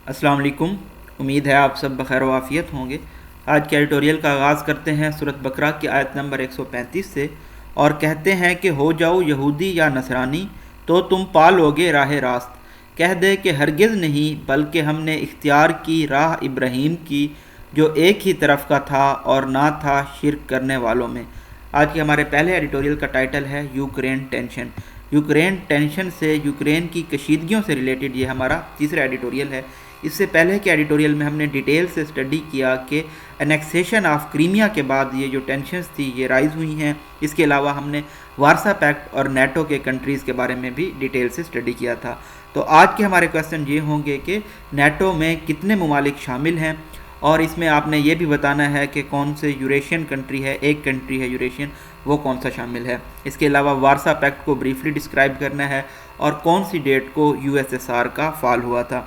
السلام علیکم، امید ہے آپ سب بخیر و عافیت ہوں گے۔ آج کے ایڈیٹوریل کا آغاز کرتے ہیں سورۃ بقرہ کی آیت نمبر 135 سے، اور کہتے ہیں کہ ہو جاؤ یہودی یا نصرانی تو تم پا لوگے راہ راست۔ کہہ دے کہ ہرگز نہیں، بلکہ ہم نے اختیار کی راہ ابراہیم کی، جو ایک ہی طرف کا تھا اور نہ تھا شرک کرنے والوں میں۔ آج کے ہمارے پہلے ایڈیٹوریل کا ٹائٹل ہے یوکرین ٹینشن۔ یوکرین ٹینشن سے، یوکرین کی کشیدگیوں سے ریلیٹڈ یہ ہمارا تیسرا ایڈیٹوریل ہے۔ اس سے پہلے کے ایڈیٹوریل میں ہم نے ڈیٹیل سے اسٹڈی کیا کہ انیکسیشن آف کریمیا کے بعد یہ جو ٹینشنز تھی یہ رائز ہوئی ہیں۔ اس کے علاوہ ہم نے وارسا پیکٹ اور نیٹو کے کنٹریز کے بارے میں بھی ڈیٹیل سے اسٹڈی کیا تھا۔ تو آج کے ہمارے کویسچن یہ ہوں گے کہ نیٹو میں کتنے ممالک شامل ہیں، اور اس میں آپ نے یہ بھی بتانا ہے کہ کون سے یوریشین کنٹری ہے، ایک کنٹری ہے یوریشین، وہ کون سا شامل ہے۔ اس کے علاوہ وارسا پیکٹ کو بریفلی ڈسکرائب کرنا ہے، اور کون سی ڈیٹ کو USSR کا فال ہوا تھا۔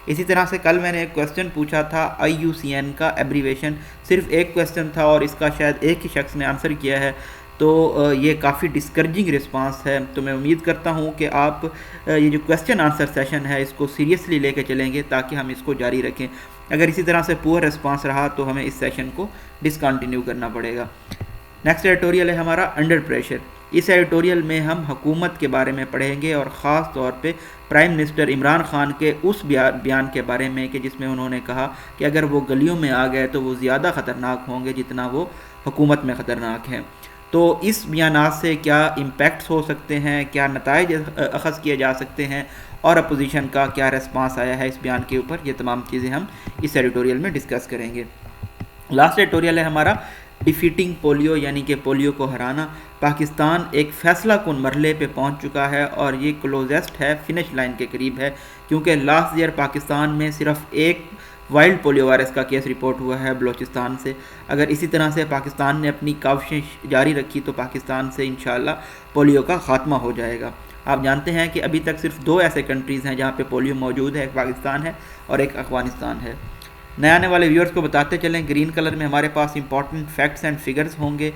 اسی طرح سے کل میں نے ایک کویسچن پوچھا تھا IUCN کا ایبریویشن، صرف ایک کویسچن تھا اور اس کا شاید ایک ہی شخص نے آنسر کیا ہے، تو یہ کافی ڈسکریجنگ رسپانس ہے۔ تو میں امید کرتا ہوں کہ آپ یہ جو کویسچن آنسر سیشن ہے اس کو سیریسلی لے کے چلیں گے تاکہ ہم اس کو جاری رکھیں۔ اگر اسی طرح سے پور رسپانس رہا تو ہمیں اس سیشن کو ڈسکنٹینیو کرنا پڑے گا۔ نیکسٹ ایڈیٹوریل ہے ہمارا انڈر پریشر۔ اس ایڈیٹوریل میں ہم حکومت کے بارے میں پڑھیں گے، اور خاص طور پہ پرائم منسٹر عمران خان کے اس بیان کے بارے میں کہ جس میں انہوں نے کہا کہ اگر وہ گلیوں میں آ گئے تو وہ زیادہ خطرناک ہوں گے جتنا وہ حکومت میں خطرناک ہیں۔ تو اس بیانات سے کیا امپیکٹس ہو سکتے ہیں، کیا نتائج اخذ کیے جا سکتے ہیں، اور اپوزیشن کا کیا ریسپانس آیا ہے اس بیان کے اوپر، یہ تمام چیزیں ہم اس ایڈیٹوریل میں ڈسکس کریں گے۔ لاسٹ ایڈیٹوریل ہے ہمارا ڈیفیٹنگ پولیو، یعنی کہ پولیو کو ہرانا۔ پاکستان ایک فیصلہ کن مرحلے پہ پہنچ چکا ہے، اور یہ کلوزسٹ ہے، فنش لائن کے قریب ہے، کیونکہ لاسٹ ایئر پاکستان میں صرف ایک وائلڈ پولیو وائرس کا کیس رپورٹ ہوا ہے بلوچستان سے۔ اگر اسی طرح سے پاکستان نے اپنی کاوشیں جاری رکھی تو پاکستان سے انشاءاللہ پولیو کا خاتمہ ہو جائے گا۔ آپ جانتے ہیں کہ ابھی تک صرف 2 ایسے کنٹریز ہیں جہاں پہ پولیو موجود ہے، ایک پاکستان ہے اور ایک افغانستان ہے۔ نئے آنے والے ویورز کو بتاتے چلیں، گرین کلر میں ہمارے پاس امپورٹنٹ فیکٹس اینڈ فگرز ہوں گے،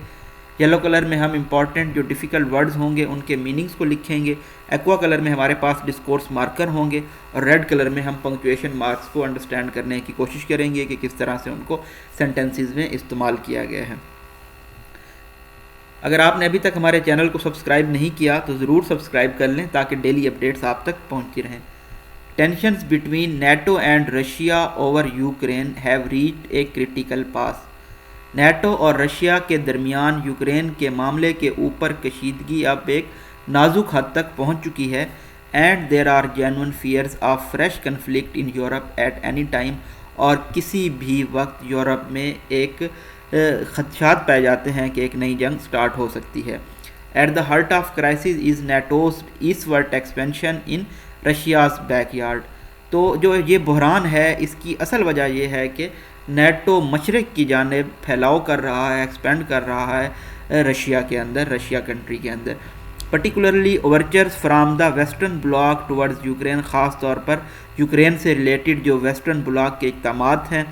یلو کلر میں ہم امپورٹنٹ جو ڈیفیکلٹ ورڈز ہوں گے ان کے میننگز کو لکھیں گے، ایکوا کلر میں ہمارے پاس ڈسکورس مارکر ہوں گے، اور ریڈ کلر میں ہم پنکچویشن مارکس کو انڈرسٹینڈ کرنے کی کوشش کریں گے کہ کس طرح سے ان کو سینٹنسز میں استعمال کیا گیا ہے۔ اگر آپ نے ابھی تک ہمارے چینل کو سبسکرائب نہیں کیا تو ضرور سبسکرائب کر لیں تاکہ ڈیلی اپڈیٹس آپ تک پہنچتی رہیں۔ Tensions between NATO and Russia over Ukraine have reached a critical pass۔ NATO اور رشیا کے درمیان یوکرین کے معاملے کے اوپر کشیدگی اب ایک نازک حد تک پہنچ چکی ہے، and there are genuine fears of fresh conflict in Europe at any time, اور کسی بھی وقت یورپ میں ایک خدشات پائے جاتے ہیں کہ ایک نئی جنگ سٹارٹ ہو سکتی ہے۔ At the heart of crisis is NATO's eastward expansion in Russia's backyard. تو جو یہ بحران ہے اس کی اصل وجہ یہ ہے کہ نیٹو مشرق کی جانب پھیلاؤ کر رہا ہے، ایکسپینڈ کر رہا ہے رشیا کے اندر، رشیا کنٹری کے اندر، particularly overtures from the western bloc towards Ukraine, خاص طور پر یوکرین سے ریلیٹڈ جو ویسٹرن بلاک کے اقدامات ہیں،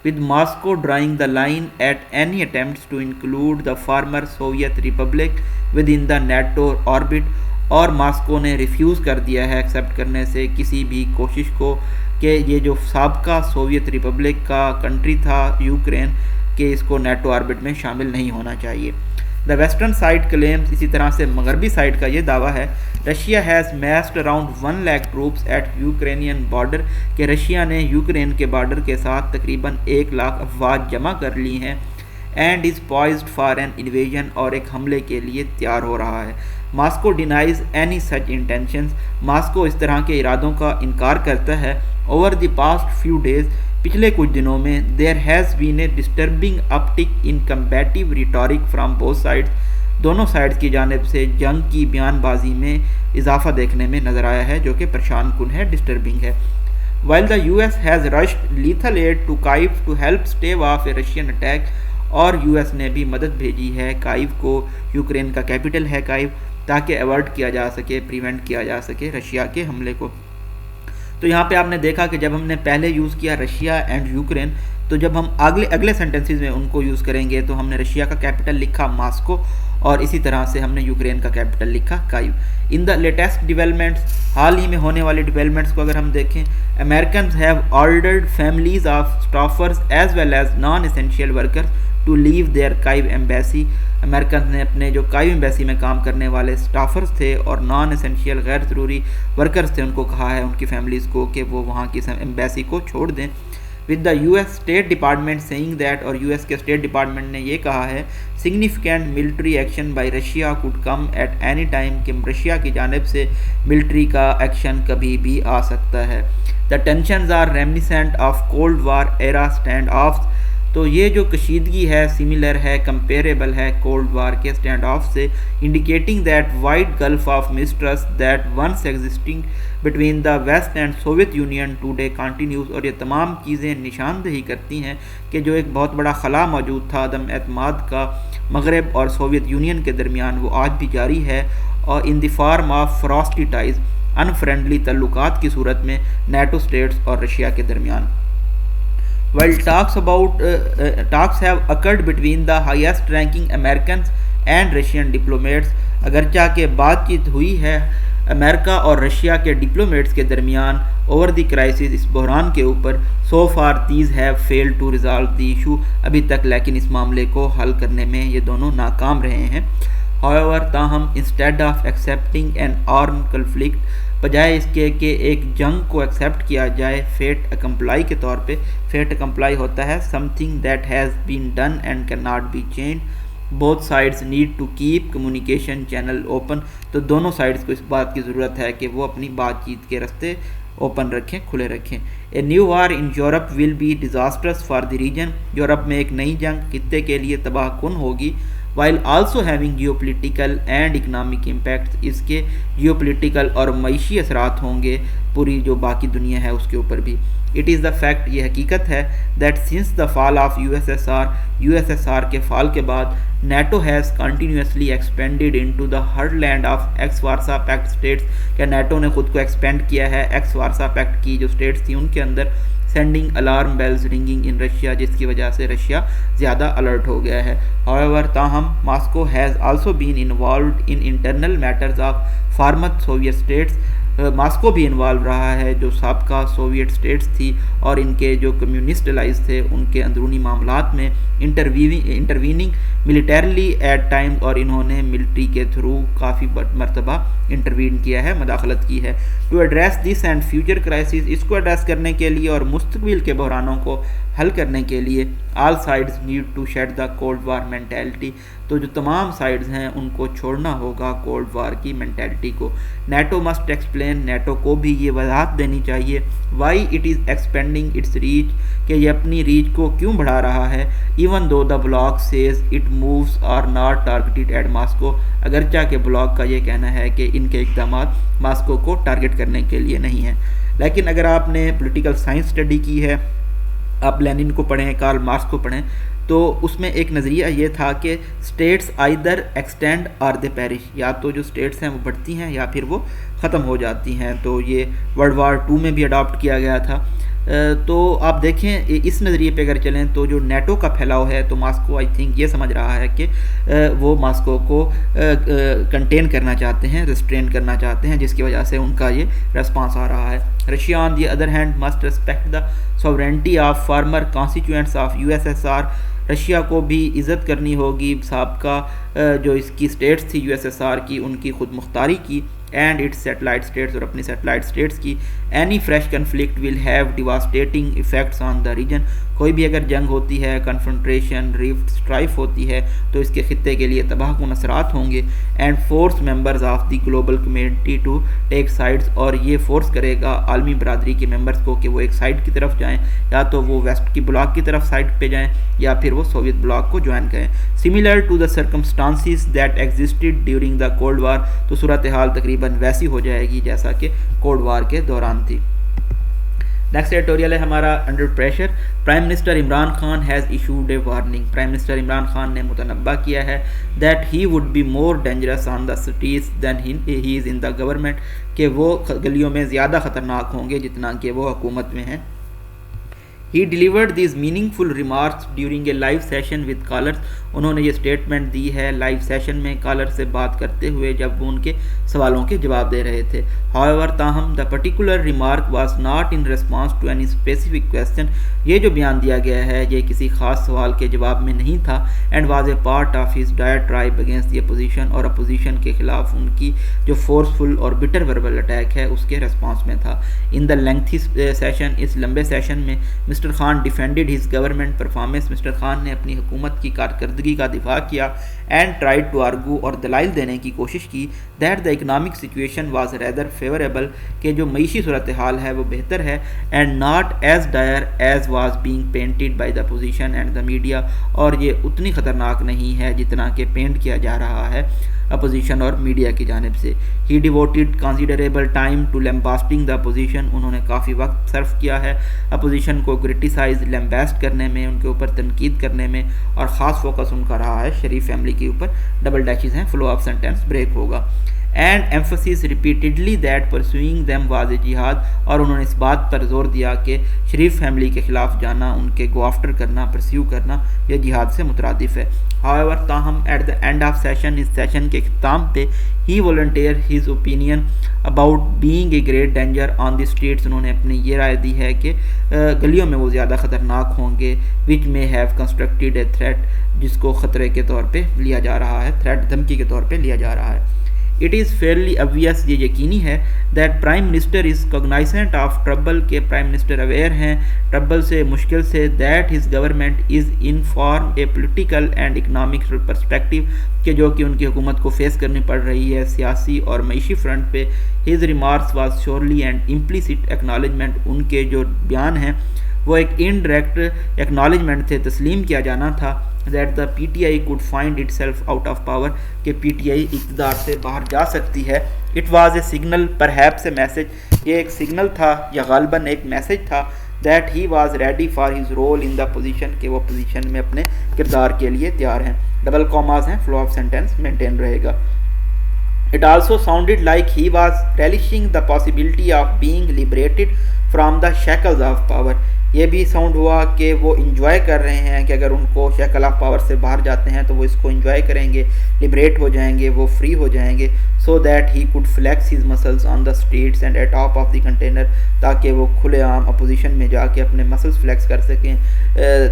with Moscow drawing the line at any attempts to include the former Soviet Republic within the NATO orbit، اور ماسکو نے ریفیوز کر دیا ہے ایکسیپٹ کرنے سے کسی بھی کوشش کو کہ یہ جو سابقہ سوویت ریپبلک کا کنٹری تھا یوکرین، کہ اس کو نیٹو آربٹ میں شامل نہیں ہونا چاہیے۔ دا ویسٹرن سائڈ کلیمز، اسی طرح سے مغربی سائڈ کا یہ دعویٰ ہے، Russia has massed around 1 lakh troops at Ukrainian border, کہ رشیا نے یوکرین کے بارڈر کے ساتھ تقریباً 1 لاکھ افواج جمع کر لی ہیں، and is poised for an invasion, اور ایک حملے کے لیے تیار ہو رہا ہے۔ Moscow denies any such intentions, Moscow اس طرح کے ارادوں کا انکار کرتا ہے۔ Over the past few days, پچھلے کچھ دنوں میں، there has been a disturbing uptick in combative rhetoric from both sides, دونوں سائڈز کی جانب سے جنگ کی بیان بازی میں اضافہ دیکھنے میں نظر آیا ہے، جو کہ پریشان کن ہے، ڈسٹربنگ ہے۔ While the US has rushed lethal aid to Kyiv to help stave off a Russian attack، اور US نے بھی مدد بھیجی ہے کائیو کو، یوکرین کا کیپٹل ہے کائیو، تاکہ ایورٹ کیا جا سکے، پریونٹ کیا جا سکے رشیا کے حملے کو۔ تو یہاں پہ آپ نے دیکھا کہ جب ہم نے پہلے یوز کیا رشیا اینڈ یوکرین، تو جب ہم اگلے سینٹنسز میں ان کو یوز کریں گے تو ہم نے رشیا کا کیپٹل لکھا ماسکو، اور اسی طرح سے ہم نے یوکرین کا کیپٹل لکھا کائیو. ان دا لیٹسٹ ڈیولپمنٹس، حال ہی میں ہونے والے ڈیولپمنٹس کو اگر ہم دیکھیں، Americans have ordered families of staffers as well as non essential workers to leave their Kyiv embassy. Americans نے اپنے جو کائیو ایمبیسی میں کام کرنے والے اسٹافرز تھے اور نان اسینشیل غیر ضروری ورکرز تھے، ان کو کہا ہے ان کی فیملیز کو کہ وہ وہاں کی ایمبیسی کو چھوڑ دیں. With the U S state department seeing that, اور یو ایس کے اسٹیٹ ڈپارٹمنٹ نے یہ کہا ہے significant military action by Russia could come at any time, کہ رشیا کی جانب سے ملٹری کا ایکشن کبھی بھی آ سکتا ہے. The tensions are reminiscent of cold war era standoffs. تو یہ جو کشیدگی ہے سملر ہے، کمپیریبل ہے کولڈ وار کے اسٹینڈ آف سے، indicating that wide gulf of mistrust that once existing between the West and Soviet Union today continues. اور یہ تمام چیزیں نشاندہی کرتی ہیں کہ جو ایک بہت بڑا خلا موجود تھا عدم اعتماد کا مغرب اور سوویت یونین کے درمیان، وہ آج بھی جاری ہے، اور in the form of frosty ties, unfriendly تعلقات کی صورت میں نیٹو اسٹیٹس اور رشیا کے درمیان. While talks have occurred between the highest ranking Americans and Russian diplomats، اگرچہ کہ بات چیت ہوئی ہے امریکہ اور رشیا کے ڈپلومیٹس کے درمیان اوور دی کرائسس، اس بحران کے اوپر، so far these have failed to resolve the issue، ابھی تک لیکن اس معاملے کو حل کرنے میں یہ دونوں ناکام رہے ہیں. however تاہم instead of accepting an armed conflict، بجائے اس کے کہ ایک جنگ کو ایکسیپٹ کیا جائے فیٹ اکمپلائی کے طور پہ، فیٹ اکمپلائی ہوتا ہے something that has been done and cannot be changed، both sides need to keep communication channel open، تو دونوں سائڈز کو اس بات کی ضرورت ہے کہ وہ اپنی بات چیت کے رستے اوپن رکھیں، کھلے رکھیں. A new war in Europe will be disastrous for the region، Europe میں ایک نئی جنگ خطے کے لیے تباہ کن ہوگی. while also having geopolitical and economic impacts، اس کے geopolitical اور معیشی اثرات ہوں گے پوری جو باقی دنیا ہے اس کے اوپر بھی. It is the fact، یہ حقیقت ہے that since the fall of USSR کے فال کے بعد NATO has continuously expanded into the heartland of ex-Warsaw Pact states، کہ نیٹو نے خود کو ایکسپینڈ کیا ہے ایکس وارسا پیکٹ کی جو اسٹیٹس تھیں ان کے اندر. Sending alarm bells ringing in Russia, جس کی وجہ سے رشیا زیادہ الرٹ ہو گیا ہے. however تاہم Moscow has also been involved in internal matters of former Soviet states, Moscow بھی انوالو رہا ہے جو سابقہ سوویت اسٹیٹس تھی اور ان کے جو کمیونسٹ الائز تھے ان کے اندرونی معاملات میں انٹرویننگ ملیٹریلی ایٹ ٹائم، اور انہوں نے ملٹری کے تھرو کافی مرتبہ انٹروین کیا ہے، مداخلت کی ہے. To address this and future crisis, اس کو ایڈریس کرنے کے لیے اور مستقبل کے بحرانوں کو حل کرنے کے لیے all sides need to shed the cold war mentality, تو جو تمام سائڈز ہیں ان کو چھوڑنا ہوگا کولڈ وار کی مینٹیلٹی کو. نیٹو مسٹ ایکسپلین، نیٹو کو بھی یہ وضاحت دینی چاہیے why it is expanding its reach, کہ یہ اپنی ریچ کو کیوں بڑھا رہا ہے. Even though the bloc says its moves are not targeted at Moscow, اگرچہ کہ بلاک کا یہ کہنا ہے کہ ان کے اقدامات ماسکو کو ٹارگیٹ کرنے کے لیے نہیں ہیں. لیکن اگر آپ نے پولیٹیکل سائنس اسٹڈی کی ہے، آپ لینن کو پڑھیں، کارل مارکس کو پڑھیں، تو اس میں ایک نظریہ یہ تھا کہ اسٹیٹس آئدر ایکسٹینڈ اور دے پیرش، یا تو جو اسٹیٹس ہیں وہ بڑھتی ہیں یا پھر وہ ختم ہو جاتی ہیں. تو یہ ورلڈ وار 2 میں بھی اڈاپٹ کیا گیا تھا. تو آپ دیکھیں اس نظریے پہ اگر چلیں تو جو نیٹو کا پھیلاؤ ہے تو ماسکو آئی تھنک یہ سمجھ رہا ہے کہ وہ ماسکو کو کنٹین کرنا چاہتے ہیں، ریسٹرین کرنا چاہتے ہیں، جس کی وجہ سے ان کا یہ ریسپانس آ رہا ہے. Russia on the other hand must respect the sovereignty of former constituents of USSR، Russia کو بھی عزت کرنی ہوگی سابقہ جو اس کی اسٹیٹس تھی USSR کی، ان کی خود مختاری کی، اینڈ اٹس سیٹلائٹ اسٹیٹس، اور اپنی سیٹلائٹ اسٹیٹس کی. Any fresh conflict will have devastating effects on the region, کوئی بھی اگر جنگ ہوتی ہے، کنفرنٹریشن، ریفٹ، اسٹرائف ہوتی ہے تو اس کے خطے کے لیے تباہ کن اثرات ہوں گے. And force members of the global community to take sides, اور یہ فورس کرے گا عالمی برادری کے ممبرز کو کہ وہ ایک سائڈ کی طرف جائیں، یا تو وہ ویسٹ کی بلاک کی طرف سائڈ پہ جائیں یا پھر وہ سوویت بلاک کو جوائن کریں. Similar to the circumstances that existed during the cold war, تو صورتحال تقریباً ویسی ہو جائے گی جیسا کہ کولڈ وار کے دوران تھی. نیکسٹ ایڈیٹوریل ہے ہمارا under pressure. Prime minister Imran Khan has issued a warning, prime minister Imran Khan نے متنبہ کیا ہے that he would be more dangerous on the streets than he is in the government, کہ وہ گلیوں میں زیادہ خطرناک ہوں گے جتنا کہ وہ حکومت میں ہیں. He delivered these meaningful remarks during a live session with callers. انہوں نے یہ اسٹیٹمنٹ دی ہے لائیو سیشن میں کالر سے بات کرتے ہوئے جب وہ ان کے سوالوں کے جواب دے رہے تھے. However, تاہم the particular remark was not in response to any specific question. یہ جو بیان دیا گیا ہے یہ کسی خاص سوال کے جواب میں نہیں تھا. And was a part of his diatribe against the opposition, اور اپوزیشن کے خلاف ان کی جو فورسفل اور بٹر وربل اٹیک ہے اس کے ریسپانس میں تھا. In the lengthy session, اس لمبے سیشن میں mister Khan defended his government performance. Mister Khan نے اپنی حکومت کی کارکردگی کا دفاع کیا. اینڈ ٹرائیڈ ٹو آرگو، اور دلائل دینے کی کوشش کی that the economic situation was rather favourable, کہ جو معیشی صورتحال ہے وہ بہتر ہے. And not as dire as was being painted by the opposition and the media, اور یہ اتنی خطرناک نہیں ہے جتنا کہ پینٹ کیا جا رہا ہے اپوزیشن اور میڈیا کی جانب سے. He devoted considerable time to lambasting the opposition. انہوں نے کافی وقت صرف کیا ہے اپوزیشن کو کرٹیسائز لیمباسٹ کرنے میں، ان کے اوپر تنقید کرنے میں، اور خاص فوکس ان کا رہا ہے شریف فیملی کے اوپر. ڈبل ڈیشز ہیں، فلو آف سینٹینس بریک ہوگا. And emphasis repeatedly that pursuing them was a جہاد، اور انہوں نے اس بات پر زور دیا کہ شریف فیملی کے خلاف جانا، ان کے گو آفٹر کرنا، پرسیو کرنا، یہ جہاد سے مترادف ہے. However, تاہم at the end of session, اس سیشن کے اختتام پہ ہی volunteer his opinion about being a great danger on the streets. انہوں نے اپنی یہ رائے دی ہے کہ گلیوں میں وہ زیادہ خطرناک ہوں گے. which may have constructed a threat، جس کو خطرے کے طور پہ لیا جا رہا ہے، تھریٹ دھمکی کے طور پہ لیا جا رہا ہے. It is fairly obvious، یہ یقینی ہے that Prime Minister is cognizant of trouble، کہ Prime Minister aware ہیں ٹربل سے، مشکل سے. that his government is in from a political and economic perspective، کہ جو کہ ان کی حکومت کو فیس کرنی پڑ رہی ہے سیاسی اور معیشی فرنٹ پہ. his remarks was surely and implicit acknowledgement، ان کے جو بیان ہیں وہ ایک انڈائریکٹ ایکنالجمنٹ تھے، تسلیم کیا جانا تھا that the PTI could find itself out of power، کہ PTI اقتدار سے باہر جا سکتی ہے. it was a signal perhaps a message، یہ ایک سگنل تھا یا غالباً ایک میسج تھا that he was ready for his role in the position، کہ وہ پوزیشن میں اپنے کردار کے لیے تیار ہیں. ڈبل کاماز ہیں، فلو آف سینٹینس مینٹین رہے گا. It also sounded like he was relishing the possibility of being liberated from the shackles of power، یہ بھی ساؤنڈ ہوا کہ وہ انجوائے کر رہے ہیں کہ اگر ان کو شیکل آف پاور سے باہر جاتے ہیں تو وہ اس کو انجوائے کریں گے، لبریٹ ہو جائیں گے، وہ فری ہو جائیں گے. So that he could flex his muscles on the streets and at top of the container, تاکہ وہ کھلے عام اپوزیشن میں جا کے اپنے مسلس فلیکس کر سکیں،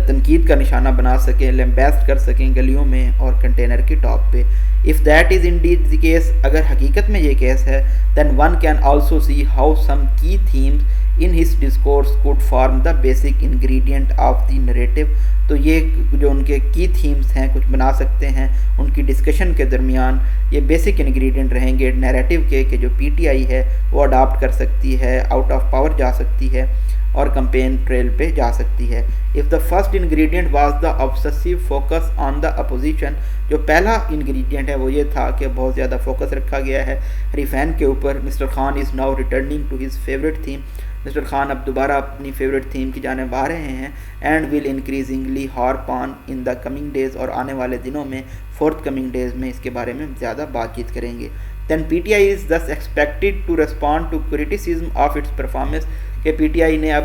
تنقید کا نشانہ بنا سکیں، لیمبیسٹ کر سکیں گلیوں میں اور کنٹینر کی ٹاپ پہ. If that is indeed the case، اگر حقیقت میں یہ کیس ہے، then one can also see how some key themes in his discourse could form the basic ingredient of the narrative، تو یہ جو ان کے کی تھیمز ہیں کچھ بنا سکتے ہیں ان کی ڈسکشن کے درمیان، یہ بیسک انگریڈینٹ رہیں گے نیریٹو کے، کہ جو پی ٹی آئی ہے وہ اڈاپٹ کر سکتی ہے، آؤٹ آف پاور جا سکتی ہے اور کمپین ٹریل پہ جا سکتی ہے. If the first ingredient was the obsessive focus on the opposition، جو پہلا انگریڈینٹ ہے وہ یہ تھا کہ بہت زیادہ فوکس رکھا گیا ہے حریفین کے اوپر. Mister Khan is now returning to his favourite theme, mister Khan اب دوبارہ اپنی فیوریٹ تھیم کی جانب آ رہے ہیں. And will increasingly harp on in the coming days, اور آنے والے دنوں میں فورتھ کمنگ ڈیز میں اس کے بارے میں زیادہ بات چیت کریں گے. Then PTI is thus expected to respond to criticism of its performance، کہ پی ٹی آئی نے اب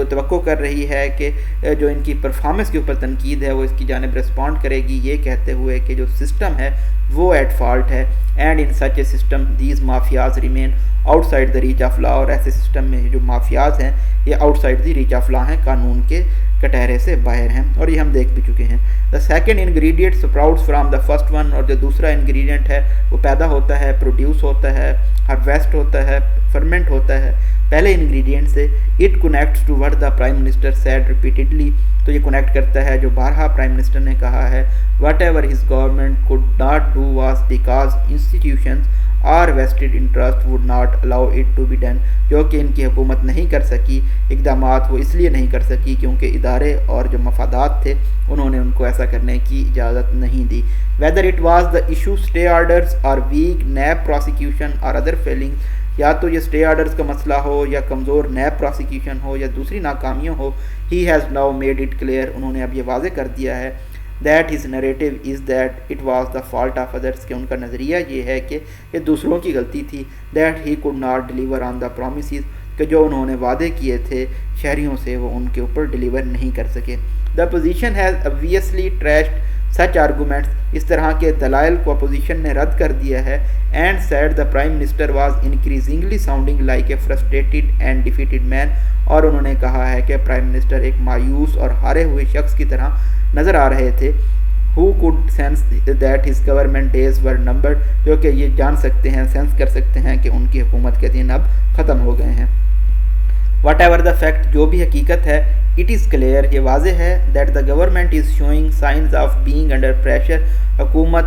توقع کر رہی ہے کہ جو ان کی پرفارمنس کے اوپر تنقید ہے وہ اس کی جانب رسپونڈ کرے گی، یہ کہتے ہوئے کہ جو سسٹم ہے وہ ایٹ فالٹ ہے. And in such a system these mafias remain out side the reach of law, اور ایسے سسٹم میں جو مافیاز ہیں یہ out side the reach of law ہیں، قانون کے کٹہرے سے باہر ہیں، اور یہ ہم دیکھ بھی چکے ہیں. The second ingredient sprouts from the first one, اور جو دوسرا انگریڈینٹ ہے وہ پیدا ہوتا ہے، پروڈیوس ہوتا ہے، ہارویسٹ ہوتا ہے، فرمنٹ ہوتا ہے پہلے انگریڈینٹ سے. It connects to what the prime minister said repeatedly, تو یہ کنیکٹ کرتا ہے جو بارہا پرائم منسٹر نے کہا ہے. Whatever his government could not do was because institutions or vested interest would not allow it to be done, جو کہ ان کی حکومت نہیں کر سکی، اقدامات وہ اس لیے نہیں کر سکی کیونکہ ادارے اور جو مفادات تھے انہوں نے ان کو ایسا کرنے کی اجازت نہیں دی. Whether it was the issue stay orders or weak NAB prosecution or other failings, یا تو یہ اسٹے آرڈرز کا مسئلہ ہو یا کمزور نیب پروسیکیوشن ہو یا دوسری ناکامیوں ہو، he has now made it clear, انہوں نے اب یہ واضح کر دیا ہے that his narrative is that it was the fault of others، کہ ان کا نظریہ یہ ہے کہ یہ دوسروں کی غلطی تھی. that he could not deliver on the promises، کہ جو انہوں نے وعدے کیے تھے شہریوں سے وہ ان کے اوپر ڈیلیور نہیں کر سکے. دا opposition has obviously trashed such arguments. اس طرح کے دلائل کو اپوزیشن نے رد کر دیا ہے. And said the prime minister was increasingly sounding like a frustrated and defeated man. اور انہوں نے کہا ہے کہ پرائم منسٹر ایک مایوس اور ہارے ہوئے شخص کی طرح نظر آ رہے تھے. who could sense that his government days were numbered. جو کہ یہ جان سکتے ہیں, سینس کر سکتے ہیں کہ ان کی حکومت کے دن اب ختم ہو گئے ہیں. whatever the fact, جو بھی حقیقت ہے, it is clear, یہ واضح ہے, that the government is showing signs of being under pressure. حکومت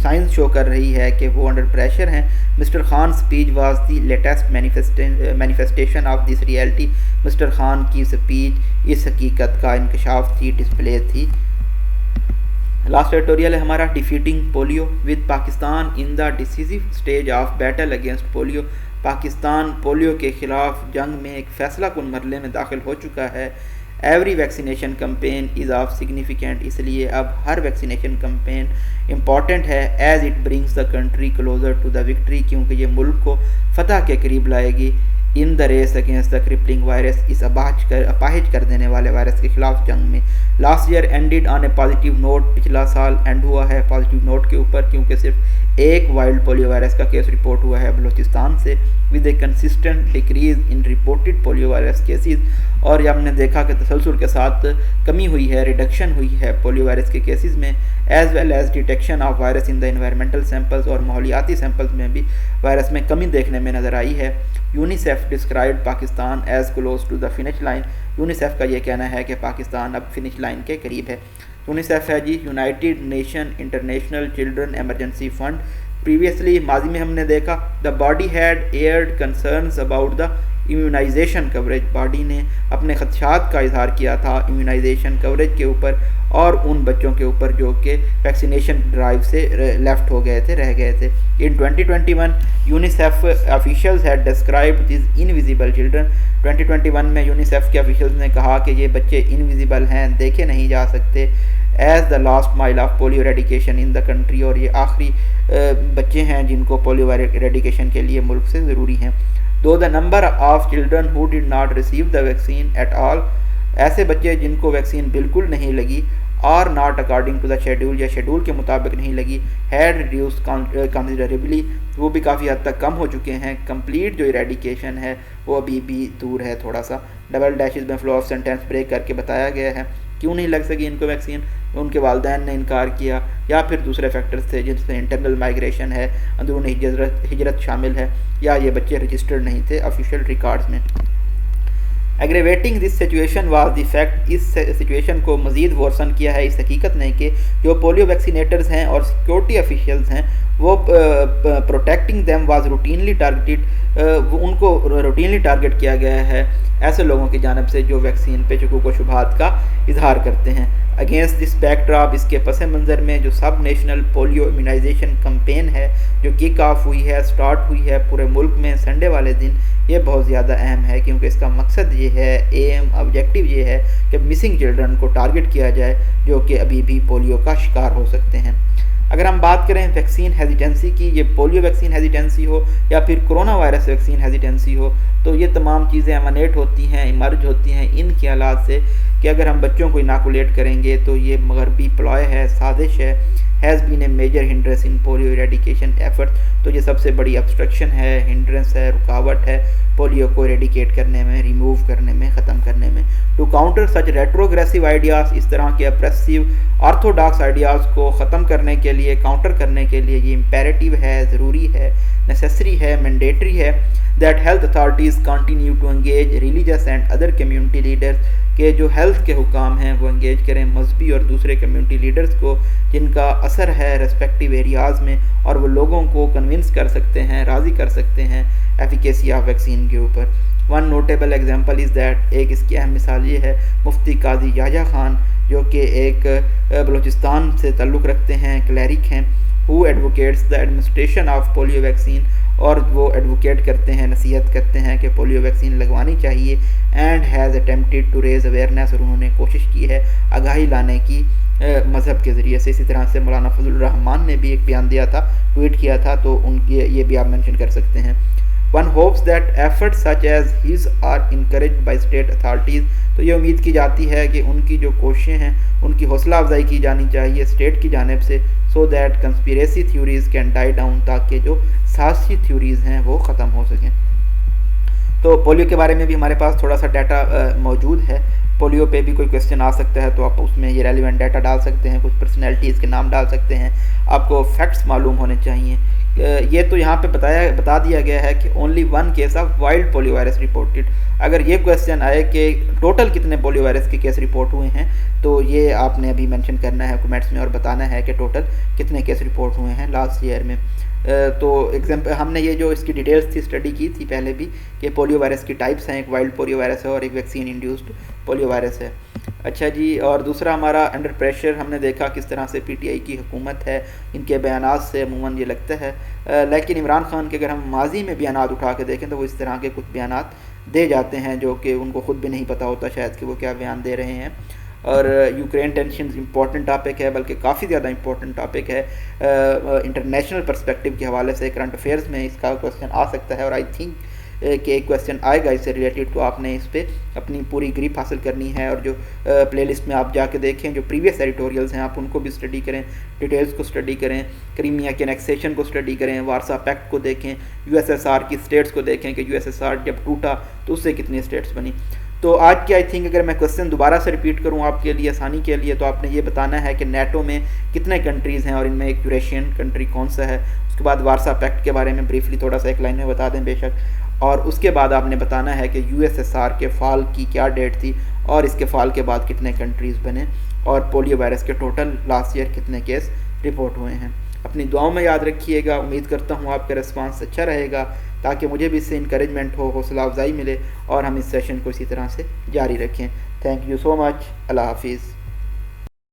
سائنس شو کر رہی ہے کہ وہ انڈر پریشر ہیں. Mister Khan speech was the latest manifestation of this reality. Mister Khan کی اسپیچ اس حقیقت کا انکشاف تھی, ڈسپلے تھی. لاسٹ ایڈیٹوریل ہے ہمارا, defeating polio with Pakistan in the decisive stage of battle against polio. Pakistan polio کے خلاف جنگ میں ایک فیصلہ کن مرحلے میں داخل ہو چکا ہے. Every vaccination campaign is of significant. اس لیے اب ہر ویکسینیشن کمپین امپورٹنٹ ہے, as it brings the country closer to the victory, کیونکہ یہ ملک کو فتح کے قریب لائے گی. In the race against the crippling virus, اس اپاہج کر دینے والے وائرس کے خلاف جنگ میں. Last year ended on a positive note. پچھلا سال اینڈ ہوا ہے پازیٹیو نوٹ کے اوپر, کیونکہ صرف ایک وائلڈ پولیو وائرس کا کیس رپورٹ ہوا ہے بلوچستان سے, with a consistent decrease in reported polio virus cases. اور یہ ہم نے دیکھا کہ تسلسل کے ساتھ کمی ہوئی ہے, ریڈکشن ہوئی ہے پولیو وائرس کے کیسز میں, as well as detection of virus in the environmental samples. اور ماحولیاتی سیمپلز میں بھی وائرس میں کمی دیکھنے میں نظر آئی ہے. UNICEF described Pakistan as close to the finish line. UNICEF کا یہ کہنا ہے کہ پاکستان اب فنش لائن کے قریب ہے. یونیسیف ہے جی, United Nation International Children Emergency Fund. Previously ماضی میں ہم نے دیکھا the body had aired concerns about the immunization coverage. Body نے اپنے خدشات کا اظہار کیا تھا امیونائزیشن کوریج کے اوپر اور ان بچوں کے اوپر جو کہ ویکسینیشن ڈرائیو سے لیفٹ ہو گئے تھے, رہ گئے تھے. In 2021 UNICEF officials had described these invisible children. 2021 میں یونیسیف کے آفیشیلز نے کہا کہ یہ بچے انویزیبل ہیں, دیکھے نہیں جا سکتے, ایز دا لاسٹ مائل of polio ریڈیکیشن in the country. اور یہ آخری بچے ہیں جن کو پولیو ریڈیکیشن کے لیے ملک سے ضروری ہیں. Though the number of children who did not receive the vaccine at all. ایسے بچے جن کو ویکسین بالکل نہیں لگی, اور not according to the schedule, یا شیڈول کے مطابق نہیں لگی, ہیڈ ریڈیوس کنسیڈریبلی, وہ بھی کافی حد تک کم ہو چکے ہیں. کمپلیٹ جو ایریڈیکیشن ہے وہ ابھی بھی دور ہے تھوڑا سا. ڈبل ڈیشز میں فلو آف سینٹینس بریک کر کے بتایا گیا ہے کیوں نہیں لگ سکی ان کو ویکسین. ان کے والدین نے انکار کیا, یا پھر دوسرے فیکٹرز تھے جن سے انٹرنل مائیگریشن ہے, اندرونی ہجرت شامل ہے, یا یہ بچے رجسٹرڈ نہیں تھے آفیشیل ریکارڈز میں. Aggravating this situation was the fact. اس سچویشن کو مزید ورسن کیا ہے اس حقیقت نے کہ جو پولیو ویکسینیٹرز ہیں اور سیکورٹی آفیشیلز ہیں وہ protecting them was routinely targeted. ان کو روٹینلی ٹارگیٹ کیا گیا ہے ایسے لوگوں کی جانب سے جو ویکسین پہ شکوک و شبہات کا اظہار کرتے ہیں. اگینسٹ دس بیک ڈراپ, اس کے پس منظر میں جو سب نیشنل پولیو امیونائزیشن کمپین ہے جو کک آف ہوئی ہے, سٹارٹ ہوئی ہے پورے ملک میں سنڈے والے دن, یہ بہت زیادہ اہم ہے, کیونکہ اس کا مقصد یہ ہے, ایم آبجیکٹیو یہ ہے کہ مسنگ چلڈرن کو ٹارگٹ کیا جائے جو کہ ابھی بھی پولیو کا شکار ہو سکتے ہیں. اگر ہم بات کریں ویکسین ہیزیٹنسی کی, یہ پولیو ویکسین ہیزیٹنسی ہو یا پھر کرونا وائرس ویکسین ہیزیٹنسی ہو, تو یہ تمام چیزیں ایمانیٹ ہوتی ہیں, ایمرج ہوتی ہیں ان خیالات سے کہ اگر ہم بچوں کو اناکولیٹ کریں گے تو یہ مغربی پلوائے ہے, سازش ہے, has been a major hindrance in polio eradication effort. تو یہ سب سے بڑی ابسٹرکشن ہے, ہنڈرنس ہے, رکاوٹ ہے پولیو کو ایریڈیکیٹ کرنے میں, ریموو کرنے میں, ختم کرنے میں. ٹو کاؤنٹر سچ ریٹروگریسو آئیڈیاز, اس طرح کے اپریسیو آرتھوڈاکس آئیڈیاز کو ختم کرنے کے لیے, کاؤنٹر کرنے کے لیے یہ امپیریٹیو ہے, ضروری ہے, نیسیسری ہے, مینڈیٹری ہے that health authorities continue to engage religious and other community leaders, کہ جو ہیلتھ کے حکام ہیں وہ انگیج کریں مذہبی اور دوسرے کمیونٹی لیڈرز کو جن کا اثر ہے ریسپیکٹیو ایریاز میں, اور وہ لوگوں کو کنونس کر سکتے ہیں, راضی کر سکتے ہیں ایفیکیسی آف ویکسین کے اوپر. One notable example is that, ایک اس کی اہم مثال یہ ہے مفتی قاضی یحییٰ خان جو کہ ایک بلوچستان سے تعلق رکھتے ہیں, کلیرک ہیں, who advocates the administration of polio vaccine, اور وہ ایڈوکیٹ کرتے ہیں, نصیحت کرتے ہیں کہ پولیو ویکسین لگوانی چاہیے. And has attempted to raise awareness, اور انہوں نے کوشش کی ہے آگاہی لانے کی مذہب کے ذریعے سے. اسی طرح سے مولانا فضل الرحمان نے بھی ایک بیان دیا تھا, ٹویٹ کیا تھا, تو ان کی یہ بھی آپ مینشن کر سکتے ہیں. One hopes that effort such as has are encouraged by state authorities. تو یہ امید کی جاتی ہے کہ ان کی جو کوششیں ہیں ان کی حوصلہ افزائی کی جانی چاہیے اسٹیٹ کی جانب سے, so that conspiracy theories can die down, تاکہ جو سازشی تھیوریز ہیں وہ ختم ہو سکیں. تو پولیو کے بارے میں بھی ہمارے پاس تھوڑا سا ڈیٹا موجود ہے. پولیو پہ بھی کوئی کویسچن آ سکتا ہے تو آپ اس میں یہ ریلیونٹ ڈیٹا ڈال سکتے ہیں, کچھ پرسنالٹیز کے نام ڈال سکتے ہیں, آپ کو فیکٹس معلوم ہونے چاہیے. یہ تو یہاں پہ بتا دیا گیا ہے کہ only 1 case of wild polio virus reported. اگر یہ کویسچن آئے کہ ٹوٹل کتنے پولیو وائرس کے کیس رپورٹ ہوئے ہیں تو یہ آپ نے ابھی مینشن کرنا ہے کمنٹس میں اور بتانا ہے کہ ٹوٹل کتنے کیس رپورٹ ہوئے ہیں لاسٹ ایئر میں. تو ایگزامپل ہم نے یہ جو اس کی ڈیٹیلز تھی اسٹڈی کی تھی پہلے بھی کہ پولیو وائرس کی ٹائپس ہیں, ایک وائلڈ پولیو وائرس ہے اور ایک ویکسین انڈیوسڈ پولیو وائرس ہے. اچھا جی, اور دوسرا ہمارا انڈر پریشر ہم نے دیکھا کس طرح سے پی ٹی آئی کی حکومت ہے, ان کے بیانات سے عموماً یہ لگتا ہے, لیکن عمران خان کے اگر ہم ماضی میں بیانات اٹھا کے دیکھیں تو وہ اس طرح کے کچھ بیانات دے جاتے ہیں جو کہ ان کو خود بھی نہیں پتہ ہوتا شاید کہ وہ کیا بیان دے رہے ہیں. اور یوکرین ٹینشنز امپورٹنٹ ٹاپک ہے, بلکہ کافی زیادہ امپورٹنٹ ٹاپک ہے انٹرنیشنل پرسپیکٹو کے حوالے سے. کرنٹ افیئرز میں اس کا کویسچن آ سکتا ہے اور آئی تھنک کہ ایک کویسچن آئے گا اس سے ریلیٹڈ, تو آپ نے اس پہ اپنی پوری گریپ حاصل کرنی ہے. اور جو پلے لسٹ میں آپ جا کے دیکھیں جو پریویس ایڈیٹوریلز ہیں آپ ان کو بھی اسٹڈی کریں, ڈیٹیلز کو اسٹڈی کریں, کریمیا کے انیکسیشن کو اسٹڈی کریں, وارسا پیکٹ کو دیکھیں, یو ایس ایس آر کی اسٹیٹس کو دیکھیں کہ یو ایس ایس آر جب ٹوٹا تو اس سے کتنی اسٹیٹس بنی. تو آج کی آئی تھنک اگر میں کویسچن دوبارہ سے ریپیٹ کروں آپ کے لیے آسانی کے لیے, تو آپ نے یہ بتانا ہے کہ نیٹو میں کتنے کنٹریز ہیں اور ان میں ایک یوریشین کنٹری کون سا ہے. اس کے بعد وارسا پیکٹ کے بارے میں بریفلی تھوڑا سا ایک لائن میں بتا دیں بے شک, اور اس کے بعد آپ نے بتانا ہے کہ یو ایس ایس آر کے فال کی کیا ڈیٹ تھی اور اس کے فال کے بعد کتنے کنٹریز بنے, اور پولیو وائرس کے ٹوٹل لاسٹ ایئر کتنے کیس رپورٹ ہوئے ہیں. اپنی دعاؤں میں یاد رکھیے گا. امید کرتا ہوں آپ کا رسپانس اچھا رہے گا تاکہ مجھے بھی اس سے انکریجمنٹ ہو, حوصلہ افزائی ملے اور ہم اس سیشن کو اسی طرح سے جاری رکھیں. تھینک یو سو مچ. اللہ حافظ.